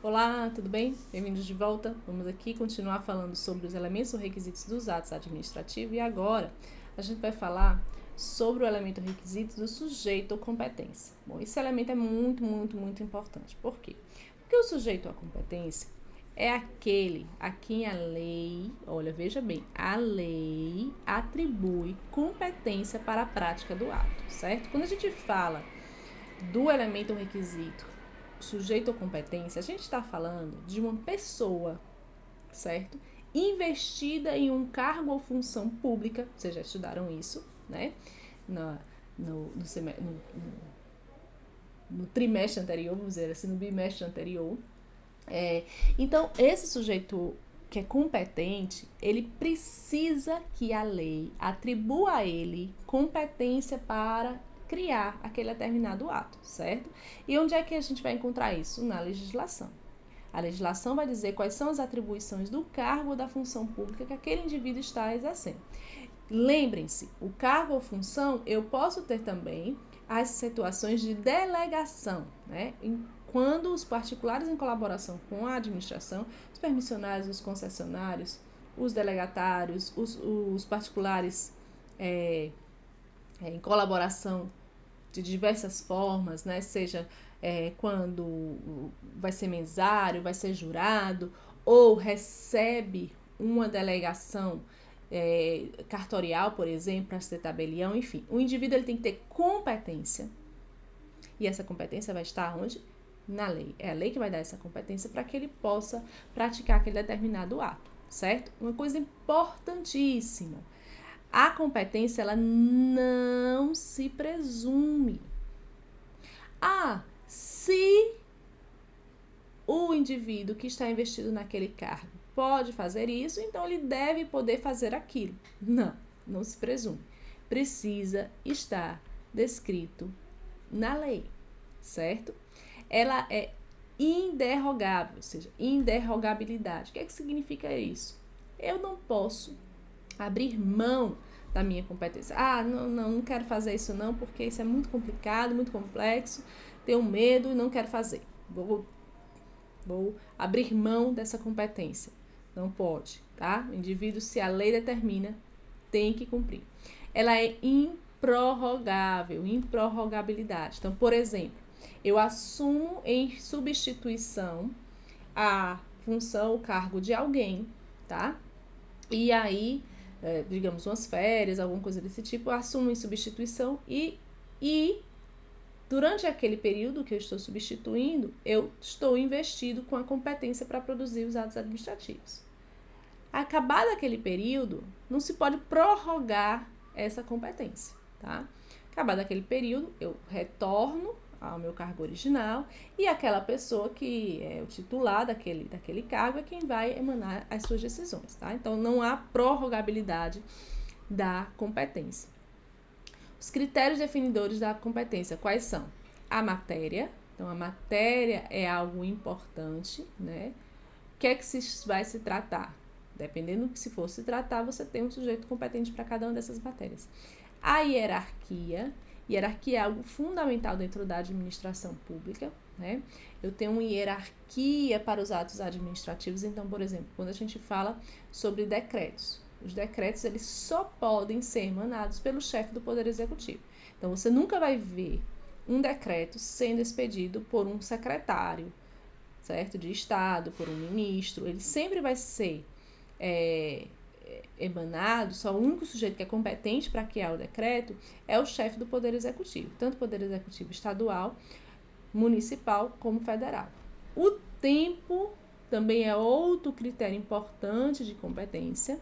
Olá, tudo bem? Bem-vindos de volta. Vamos aqui continuar falando sobre os elementos ou requisitos dos atos administrativos e agora a gente vai falar sobre o elemento requisito do sujeito ou competência. Bom, esse elemento é muito importante. Por quê? Porque o sujeito ou a competência é aquele a quem a lei, olha, veja bem, a lei atribui competência para a prática do ato, certo? Quando a gente fala do elemento ou requisito sujeito ou competência, a gente está falando de uma pessoa, certo? Investida em um cargo ou função pública, vocês já estudaram isso, né? No, no, no, no trimestre anterior, vamos dizer assim, no bimestre anterior. Então, esse sujeito que é competente, ele precisa que a lei atribua a ele competência para criar aquele determinado ato, certo? E onde é que a gente vai encontrar isso? Na legislação. A legislação vai dizer quais são as atribuições do cargo ou da função pública que aquele indivíduo está exercendo. Lembrem-se, o cargo ou função eu posso ter também as situações de delegação, né? Quando os particulares em colaboração com a administração, os permissionários, os concessionários, os delegatários, os particulares em colaboração de diversas formas, né? Seja quando vai ser mesário, vai ser jurado, ou recebe uma delegação cartorial, por exemplo, para ser tabelião, enfim. O indivíduo ele tem que ter competência, e essa competência vai estar onde? Na lei. É a lei que vai dar essa competência para que ele possa praticar aquele determinado ato, certo? Uma coisa importantíssima. A competência, ela não se presume. Se o indivíduo que está investido naquele cargo pode fazer isso, então ele deve poder fazer aquilo. Não, não se presume. Precisa estar descrito na lei, certo? Ela é inderrogável, ou seja, inderrogabilidade. O que é que significa isso? Eu não posso abrir mão da minha competência. Não quero fazer isso não, porque isso é muito complicado, muito complexo, tenho medo e não quero fazer. Vou abrir mão dessa competência. Não pode, tá? O indivíduo, se a lei determina, tem que cumprir. Ela é improrrogável, improrrogabilidade. Então, por exemplo, eu assumo em substituição a função, o cargo de alguém, tá? E aí, digamos, umas férias, alguma coisa desse tipo, eu assumo em substituição e durante aquele período que eu estou substituindo, eu estou investido com a competência para produzir os atos administrativos. Acabado aquele período, não se pode prorrogar essa competência, tá? Acabado aquele período, eu retorno ao meu cargo original e aquela pessoa que é o titular daquele cargo é quem vai emanar as suas decisões, tá? Então, não há prorrogabilidade da competência. Os critérios definidores da competência, quais são? A matéria. Então, a matéria é algo importante, né? O que é que vai se tratar? Dependendo do que se for se tratar, você tem um sujeito competente para cada uma dessas matérias. A hierarquia. Hierarquia é algo fundamental dentro da administração pública, né? Eu tenho uma hierarquia para os atos administrativos. Então, por exemplo, quando a gente fala sobre decretos, os decretos eles só podem ser emanados pelo chefe do Poder Executivo. Então, você nunca vai ver um decreto sendo expedido por um secretário, certo? De Estado, por um ministro. Ele sempre vai ser emanado, só o único sujeito que é competente para criar o decreto é o chefe do Poder Executivo, tanto o Poder Executivo estadual, municipal como federal. O tempo também é outro critério importante de competência.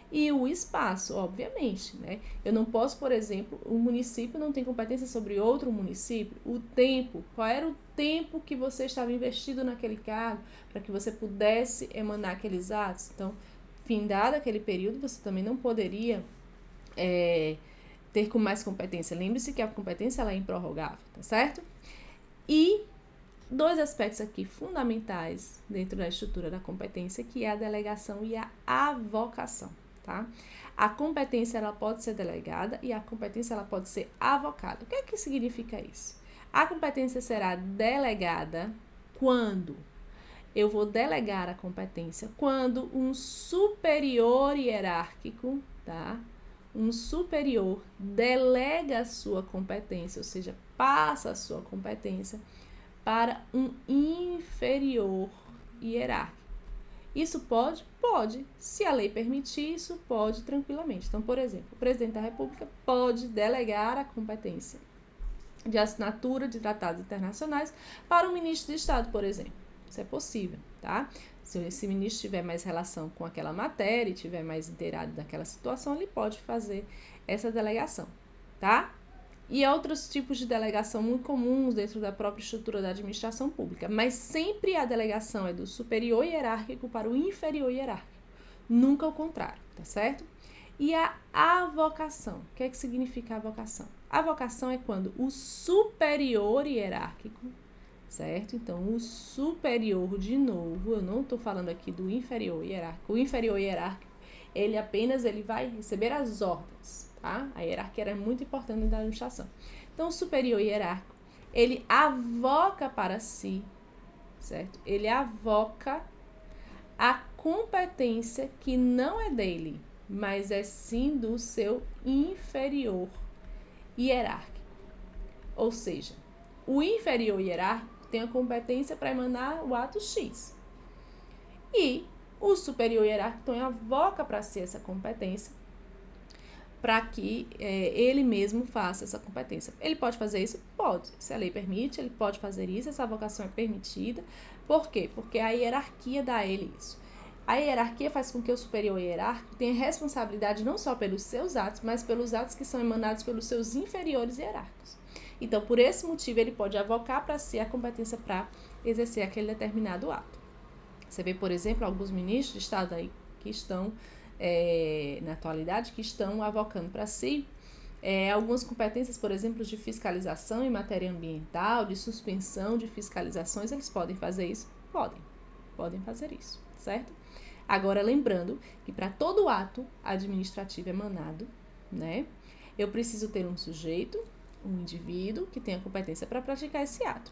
E o espaço, obviamente, né? Eu não posso, por exemplo, um município não tem competência sobre outro município. O tempo, qual era o tempo que você estava investido naquele cargo para que você pudesse emanar aqueles atos? Então, findado aquele período, você também não poderia ter com mais competência. Lembre-se que a competência ela é improrrogável, tá certo? E dois aspectos aqui fundamentais dentro da estrutura da competência, que é a delegação e a avocação, tá? A competência ela pode ser delegada e a competência ela pode ser avocada. O que é que significa isso? A competência será delegada quando eu vou delegar a competência quando um superior hierárquico, tá? Um superior delega a sua competência, ou seja, passa a sua competência para um inferior hierárquico. Isso pode? Pode. Se a lei permitir, isso pode tranquilamente. Então, por exemplo, o presidente da República pode delegar a competência de assinatura de tratados internacionais para o ministro de Estado, por exemplo. Isso é possível, tá? Se esse ministro tiver mais relação com aquela matéria e tiver mais inteirado daquela situação, ele pode fazer essa delegação, tá? E outros tipos de delegação muito comuns dentro da própria estrutura da administração pública, mas sempre a delegação é do superior hierárquico para o inferior hierárquico, nunca o contrário, tá certo? E a avocação, o que é que significa a avocação? A avocação é quando o superior hierárquico, certo? Então, o superior, de novo, eu não estou falando aqui do inferior hierárquico, o inferior hierárquico, ele vai receber as ordens, tá? A hierarquia era muito importante na administração. Então, o superior hierárquico, ele avoca para si, certo? Ele avoca a competência que não é dele, mas é sim do seu inferior hierárquico. Ou seja, o inferior hierárquico tem a competência para emanar o ato X. E o superior hierárquico então avoca para si essa competência para que ele mesmo faça essa competência. Ele pode fazer isso? Pode. Se a lei permite, ele pode fazer isso, essa avocação é permitida. Por quê? Porque a hierarquia dá a ele isso. A hierarquia faz com que o superior hierárquico tenha responsabilidade não só pelos seus atos, mas pelos atos que são emanados pelos seus inferiores hierárquicos. Então, por esse motivo, ele pode avocar para si a competência para exercer aquele determinado ato. Você vê, por exemplo, alguns ministros de Estado aí que estão, na atualidade, que estão avocando para si algumas competências, por exemplo, de fiscalização em matéria ambiental, de suspensão de fiscalizações. Eles podem fazer isso? Podem fazer isso, certo? Agora, lembrando que para todo ato administrativo emanado, né, eu preciso ter um sujeito, um indivíduo que tenha competência para praticar esse ato.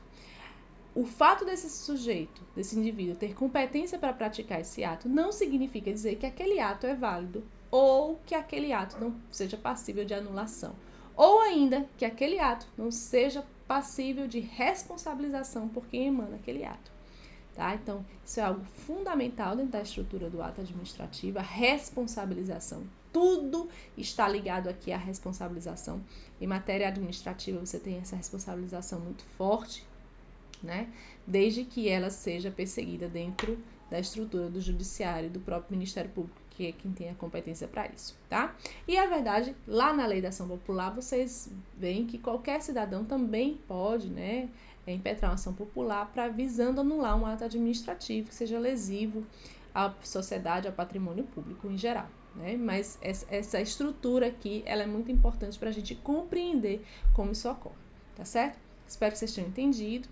O fato desse sujeito, desse indivíduo, ter competência para praticar esse ato não significa dizer que aquele ato é válido ou que aquele ato não seja passível de anulação, ou ainda que aquele ato não seja passível de responsabilização por quem emana aquele ato. Tá? Então, isso é algo fundamental dentro da estrutura do ato administrativo, a responsabilização. Tudo está ligado aqui à responsabilização. Em matéria administrativa, você tem essa responsabilização muito forte, né? Desde que ela seja perseguida dentro da estrutura do judiciário e do próprio Ministério Público, que é quem tem a competência para isso, tá? E a verdade, lá na Lei da Ação Popular, vocês veem que qualquer cidadão também pode, né, impetrar uma ação popular para visando anular um ato administrativo que seja lesivo à sociedade, ao patrimônio público em geral, né? Mas essa estrutura aqui, ela é muito importante para a gente compreender como isso ocorre, tá certo? Espero que vocês tenham entendido.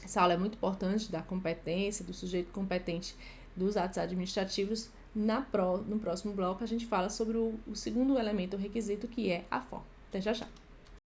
Essa aula é muito importante da competência, do sujeito competente dos atos administrativos. No próximo bloco, a gente fala sobre o segundo elemento, o requisito, que é a forma. Até já já.